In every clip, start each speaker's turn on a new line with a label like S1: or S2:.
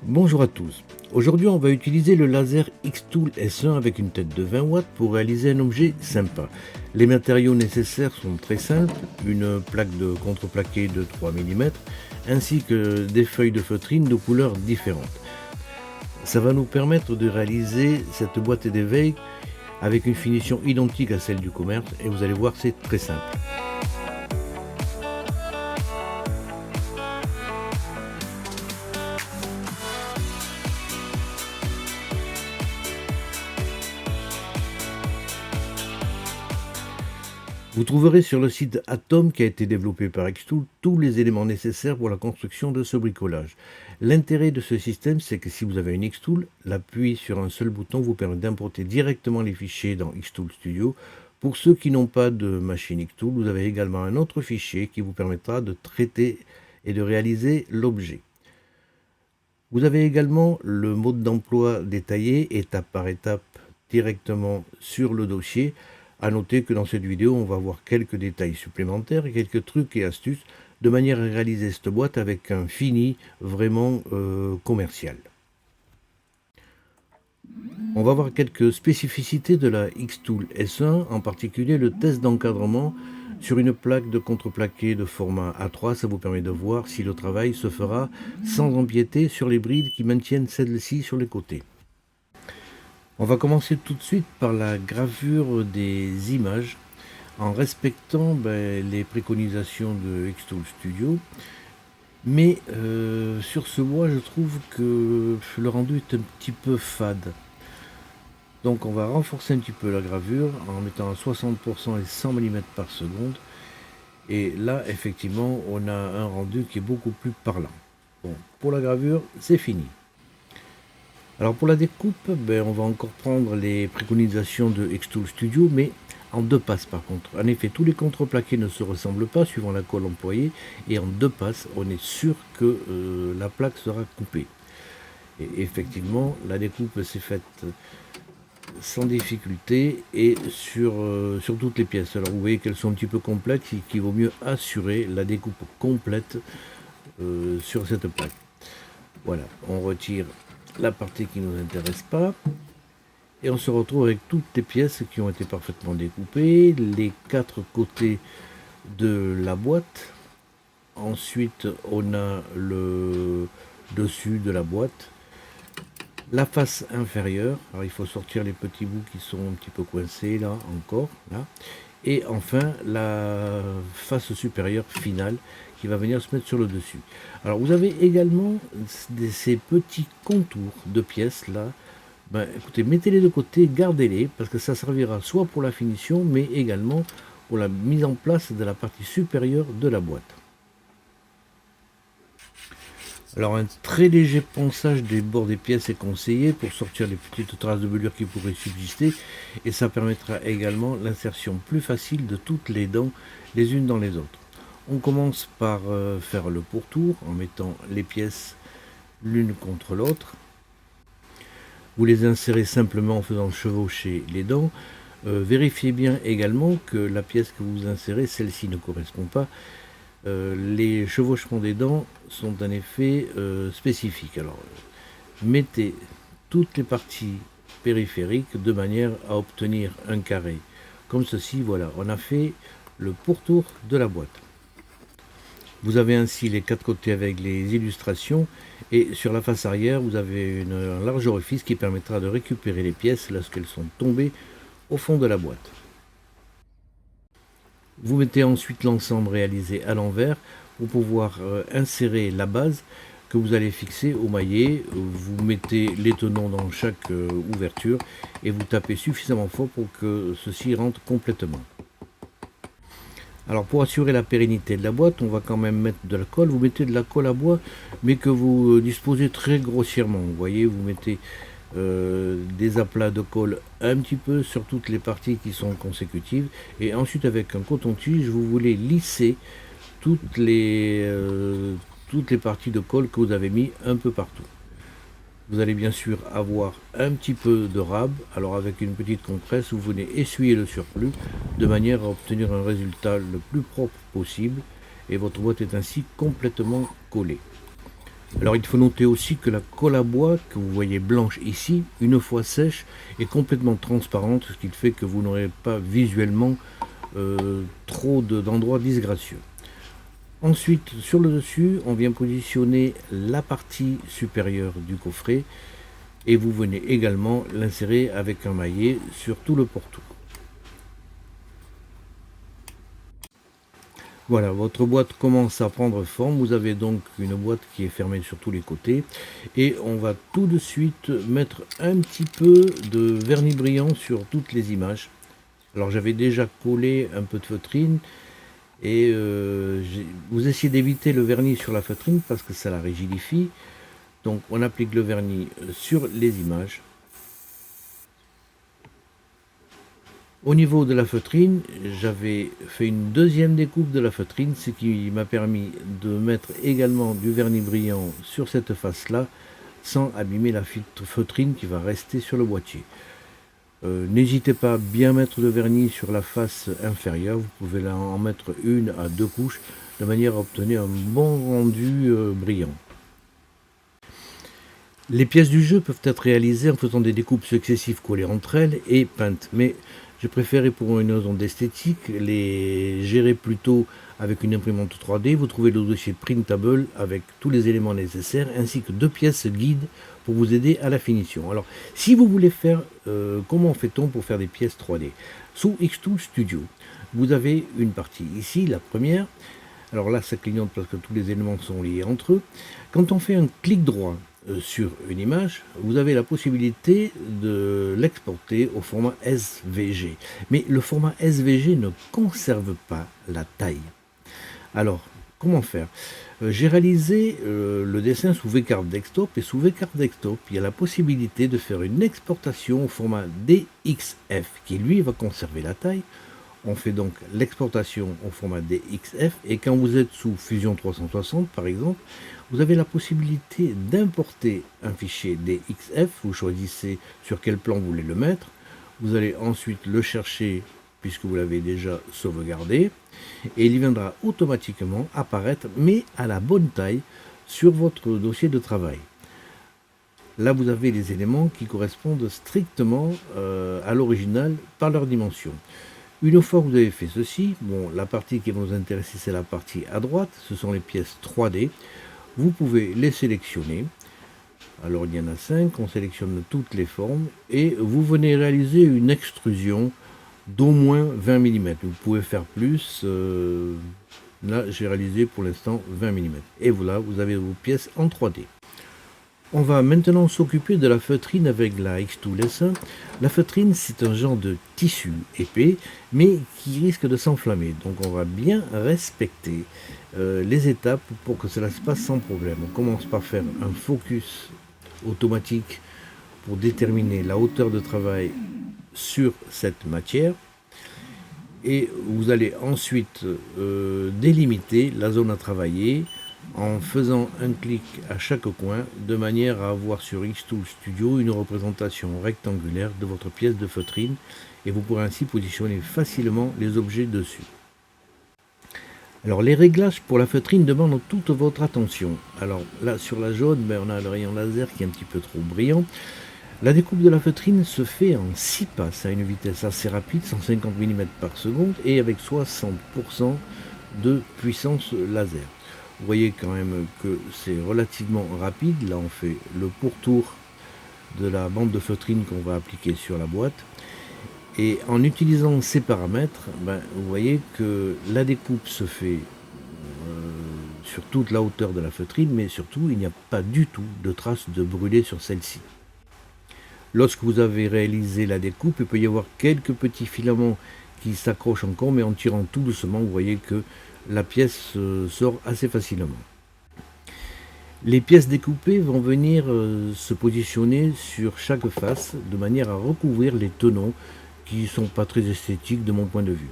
S1: Bonjour à tous. Aujourd'hui, on va utiliser le laser Xtool S1 avec une tête de 20 watts pour réaliser un objet sympa. Les matériaux nécessaires sont très simples, une plaque de contreplaqué de 3 mm ainsi que des feuilles de feutrine de couleurs différentes. Ça va nous permettre de réaliser cette boîte d'éveil avec une finition identique à celle du commerce et vous allez voir, c'est très simple. Vous trouverez sur le site Atom qui a été développé par Xtool tous les éléments nécessaires pour la construction de ce bricolage. L'intérêt de ce système, c'est que si vous avez une Xtool, l'appui sur un seul bouton vous permet d'importer directement les fichiers dans Xtool Studio. Pour ceux qui n'ont pas de machine Xtool, vous avez également un autre fichier qui vous permettra de traiter et de réaliser l'objet. Vous avez également le mode d'emploi détaillé étape par étape directement sur le dossier. A noter que dans cette vidéo, on va voir quelques détails supplémentaires et quelques trucs et astuces de manière à réaliser cette boîte avec un fini vraiment commercial. On va voir quelques spécificités de la Xtool S1, en particulier le test d'encadrement sur une plaque de contreplaqué de format A3. Ça vous permet de voir si le travail se fera sans empiéter sur les brides qui maintiennent celle-ci sur les côtés. On va commencer tout de suite par la gravure des images en respectant les préconisations de Xtool Studio. Mais sur ce bois, je trouve que le rendu est un petit peu fade. Donc on va renforcer un petit peu la gravure en mettant à 60% et 100 mm par seconde. Et là, effectivement, on a un rendu qui est beaucoup plus parlant. Bon, pour la gravure, c'est fini. Alors pour la découpe, on va encore prendre les préconisations de Xtool Studio, mais en deux passes par contre. En effet, tous les contreplaqués ne se ressemblent pas suivant la colle employée, et en deux passes, on est sûr que la plaque sera coupée. Et effectivement, la découpe s'est faite sans difficulté et sur toutes les pièces. Alors vous voyez qu'elles sont un petit peu complexes et qu'il vaut mieux assurer la découpe complète sur cette plaque. Voilà, on retire la partie qui ne nous intéresse pas et on se retrouve avec toutes les pièces qui ont été parfaitement découpées, les quatre côtés de la boîte. Ensuite on a le dessus de la boîte, la face inférieure. Alors il faut sortir les petits bouts qui sont un petit peu coincés là encore là, et enfin la face supérieure finale qui va venir se mettre sur le dessus. Alors vous avez également ces petits contours de pièces là. Écoutez, mettez-les de côté, gardez-les parce que ça servira soit pour la finition mais également pour la mise en place de la partie supérieure de la boîte. Alors un très léger ponçage des bords des pièces est conseillé pour sortir les petites traces de velure qui pourraient subsister, et ça permettra également l'insertion plus facile de toutes les dents les unes dans les autres. On commence par faire le pourtour en mettant les pièces l'une contre l'autre. Vous les insérez simplement en faisant chevaucher les dents. Vérifiez bien également que la pièce que vous insérez, celle-ci ne correspond pas. Les chevauchements des dents sont en effet spécifiques. Alors, mettez toutes les parties périphériques de manière à obtenir un carré. Comme ceci, voilà, on a fait le pourtour de la boîte. Vous avez ainsi les quatre côtés avec les illustrations, et sur la face arrière, vous avez un large orifice qui permettra de récupérer les pièces lorsqu'elles sont tombées au fond de la boîte. Vous mettez ensuite l'ensemble réalisé à l'envers pour pouvoir insérer la base que vous allez fixer au maillet. Vous mettez les tenons dans chaque ouverture et vous tapez suffisamment fort pour que ceci rentre complètement. Alors pour assurer la pérennité de la boîte, on va quand même mettre de la colle. Vous mettez de la colle à bois, mais que vous disposez très grossièrement. Vous voyez, vous mettez des aplats de colle un petit peu sur toutes les parties qui sont consécutives, et ensuite avec un coton-tige vous voulez lisser toutes les parties de colle que vous avez mis un peu partout. Vous allez bien sûr avoir un petit peu de rab, alors avec une petite compresse vous venez essuyer le surplus de manière à obtenir un résultat le plus propre possible, et votre boîte est ainsi complètement collée. Alors il faut noter aussi que la colle à bois que vous voyez blanche ici, une fois sèche, est complètement transparente, ce qui fait que vous n'aurez pas visuellement trop d'endroits disgracieux. Ensuite, sur le dessus, on vient positionner la partie supérieure du coffret et vous venez également l'insérer avec un maillet sur tout le pourtour. Voilà, votre boîte commence à prendre forme. Vous avez donc une boîte qui est fermée sur tous les côtés. Et on va tout de suite mettre un petit peu de vernis brillant sur toutes les images. Alors j'avais déjà collé un peu de feutrine. Et vous essayez d'éviter le vernis sur la feutrine parce que ça la rigidifie. Donc on applique le vernis sur les images. Au niveau de la feutrine, j'avais fait une deuxième découpe de la feutrine, ce qui m'a permis de mettre également du vernis brillant sur cette face-là, sans abîmer la feutrine qui va rester sur le boîtier. N'hésitez pas à bien mettre de vernis sur la face inférieure, vous pouvez en mettre une à deux couches, de manière à obtenir un bon rendu brillant. Les pièces du jeu peuvent être réalisées en faisant des découpes successives collées entre elles et peintes, mais j'ai préféré pour une raison d'esthétique les gérer plutôt avec une imprimante 3D. Vous trouvez le dossier Printable avec tous les éléments nécessaires ainsi que deux pièces guides pour vous aider à la finition. Alors, si vous voulez faire, comment fait-on pour faire des pièces 3D? Sous Xtool Studio, vous avez une partie ici, la première. Alors là, ça clignote parce que tous les éléments sont liés entre eux. Quand on fait un clic droit sur une image, vous avez la possibilité de l'exporter au format SVG. Mais le format SVG ne conserve pas la taille. Alors, comment faire? J'ai réalisé le dessin sous VCarve Desktop et sous VCarve Desktop, il y a la possibilité de faire une exportation au format DXF qui lui va conserver la taille. On fait donc l'exportation au format DXF et quand vous êtes sous Fusion 360 par exemple, vous avez la possibilité d'importer un fichier DXF, vous choisissez sur quel plan vous voulez le mettre, vous allez ensuite le chercher puisque vous l'avez déjà sauvegardé et il viendra automatiquement apparaître mais à la bonne taille sur votre dossier de travail. Là vous avez les éléments qui correspondent strictement à l'original par leur dimension. Une fois que vous avez fait ceci, bon, la partie qui va nous intéresser, c'est la partie à droite, ce sont les pièces 3D. Vous pouvez les sélectionner. Alors il y en a 5, on sélectionne toutes les formes et vous venez réaliser une extrusion d'au moins 20 mm. Vous pouvez faire plus, là j'ai réalisé pour l'instant 20 mm. Et voilà, vous avez vos pièces en 3D. On va maintenant s'occuper de la feutrine avec la Xtool S1. La feutrine, c'est un genre de tissu épais, mais qui risque de s'enflammer. Donc on va bien respecter les étapes pour que cela se passe sans problème. On commence par faire un focus automatique pour déterminer la hauteur de travail sur cette matière. Et vous allez ensuite délimiter la zone à travailler en faisant un clic à chaque coin de manière à avoir sur Xtool Studio une représentation rectangulaire de votre pièce de feutrine et vous pourrez ainsi positionner facilement les objets dessus. Alors les réglages pour la feutrine demandent toute votre attention. Alors là sur la jaune, on a le rayon laser qui est un petit peu trop brillant. La découpe de la feutrine se fait en 6 passes à une vitesse assez rapide, 150 mm par seconde et avec 60% de puissance laser. Vous voyez quand même que c'est relativement rapide. Là on fait le pourtour de la bande de feutrine qu'on va appliquer sur la boîte. Et en utilisant ces paramètres, vous voyez que la découpe se fait sur toute la hauteur de la feutrine, mais surtout il n'y a pas du tout de traces de brûlé sur celle-ci. Lorsque vous avez réalisé la découpe, il peut y avoir quelques petits filaments qui s'accrochent encore, mais en tirant tout doucement, vous voyez que la pièce sort assez facilement. Les pièces découpées vont venir se positionner sur chaque face de manière à recouvrir les tenons qui ne sont pas très esthétiques de mon point de vue.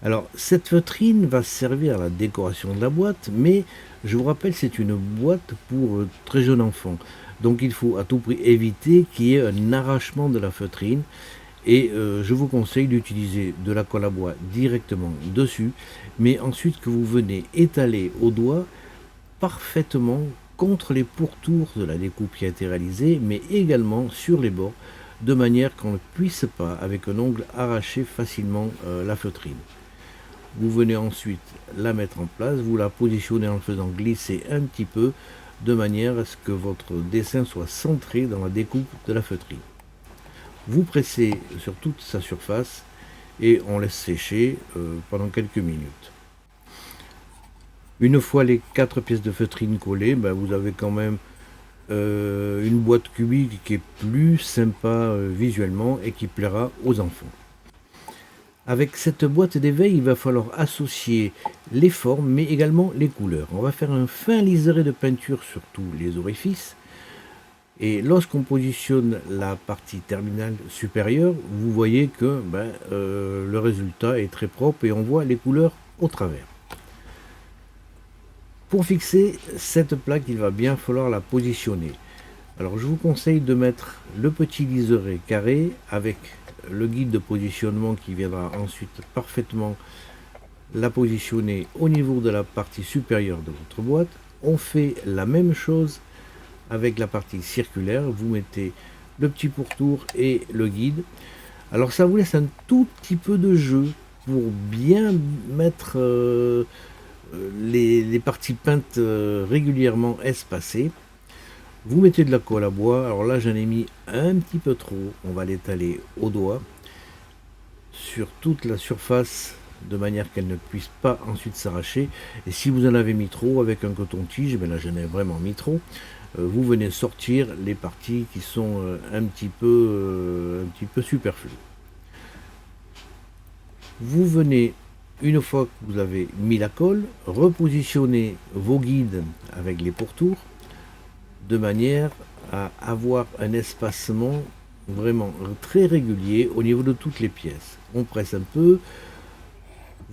S1: Alors cette feutrine va servir à la décoration de la boîte, mais je vous rappelle c'est une boîte pour très jeunes enfants. Donc il faut à tout prix éviter qu'il y ait un arrachement de la feutrine. Et je vous conseille d'utiliser de la colle à bois directement dessus, mais ensuite que vous venez étaler au doigt parfaitement contre les pourtours de la découpe qui a été réalisée, mais également sur les bords, de manière qu'on ne puisse pas, avec un ongle, arracher facilement la feutrine. Vous venez ensuite la mettre en place, vous la positionnez en le faisant glisser un petit peu, de manière à ce que votre dessin soit centré dans la découpe de la feutrine. Vous pressez sur toute sa surface et on laisse sécher pendant quelques minutes. Une fois les 4 pièces de feutrine collées, vous avez quand même une boîte cubique qui est plus sympa visuellement et qui plaira aux enfants. Avec cette boîte d'éveil, il va falloir associer les formes mais également les couleurs. On va faire un fin liseré de peinture sur tous les orifices. Et lorsqu'on positionne la partie terminale supérieure, vous voyez que le résultat est très propre et on voit les couleurs au travers. Pour fixer cette plaque, il va bien falloir la positionner. Alors je vous conseille de mettre le petit liseré carré avec le guide de positionnement qui viendra ensuite parfaitement la positionner au niveau de la partie supérieure de votre boîte. On fait la même chose avec la partie circulaire, vous mettez le petit pourtour et le guide. Alors ça vous laisse un tout petit peu de jeu pour bien mettre les parties peintes régulièrement espacées. Vous mettez de la colle à bois, alors là j'en ai mis un petit peu trop, on va l'étaler au doigt sur toute la surface de manière qu'elle ne puisse pas ensuite s'arracher. Et si vous en avez mis trop avec un coton-tige, là j'en ai vraiment mis trop, vous venez sortir les parties qui sont un petit peu superflues. Vous venez, une fois que vous avez mis la colle, repositionner vos guides avec les pourtours de manière à avoir un espacement vraiment très régulier au niveau de toutes les pièces. On presse un peu,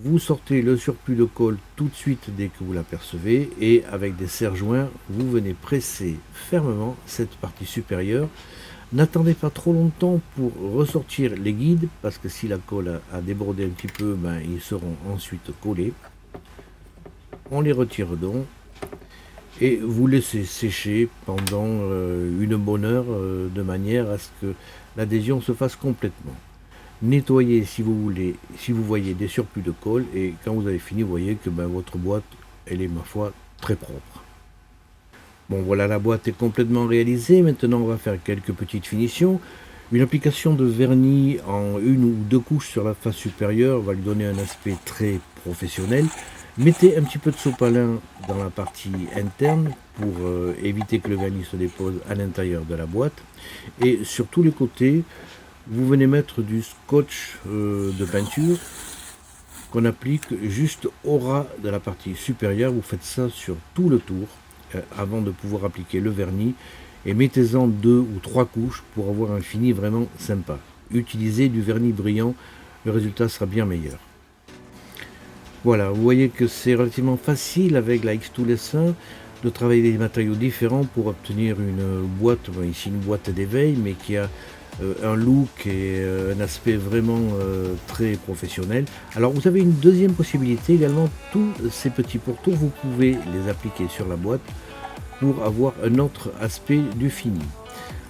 S1: vous sortez le surplus de colle tout de suite dès que vous l'apercevez et avec des serre-joints, vous venez presser fermement cette partie supérieure. N'attendez pas trop longtemps pour ressortir les guides parce que si la colle a débordé un petit peu, ils seront ensuite collés. On les retire donc et vous laissez sécher pendant une bonne heure de manière à ce que l'adhésion se fasse complètement. Nettoyez si vous voulez, si vous voyez des surplus de colle et quand vous avez fini, vous voyez que votre boîte, elle est ma foi très propre. Bon voilà, la boîte est complètement réalisée. Maintenant on va faire quelques petites finitions. Une application de vernis en 1 ou 2 couches sur la face supérieure va lui donner un aspect très professionnel. Mettez un petit peu de sopalin dans la partie interne pour éviter que le vernis se dépose à l'intérieur de la boîte. Et sur tous les côtés, vous venez mettre du scotch de peinture qu'on applique juste au ras de la partie supérieure. Vous faites ça sur tout le tour avant de pouvoir appliquer le vernis et mettez-en 2 ou 3 couches pour avoir un fini vraiment sympa. Utilisez du vernis brillant, le résultat sera bien meilleur. Voilà, vous voyez que c'est relativement facile avec la X-Tool S1 de travailler des matériaux différents pour obtenir une boîte, ici une boîte d'éveil, mais qui a un look et un aspect vraiment très professionnel. Alors vous avez une deuxième possibilité également, tous ces petits pourtours, vous pouvez les appliquer sur la boîte pour avoir un autre aspect du fini.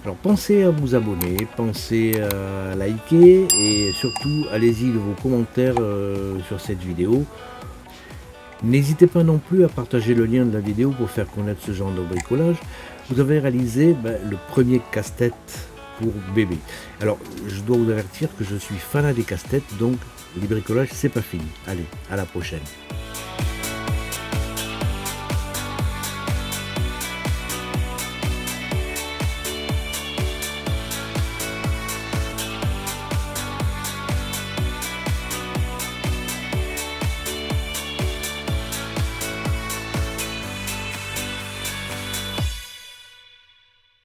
S1: Alors pensez à vous abonner, pensez à liker et surtout allez-y de vos commentaires sur cette vidéo. N'hésitez pas non plus à partager le lien de la vidéo pour faire connaître ce genre de bricolage. Vous avez réalisé le premier casse-tête pour bébé. Alors je dois vous avertir que je suis fanat des casse-têtes, donc les bricolages c'est pas fini. Allez, à la prochaine.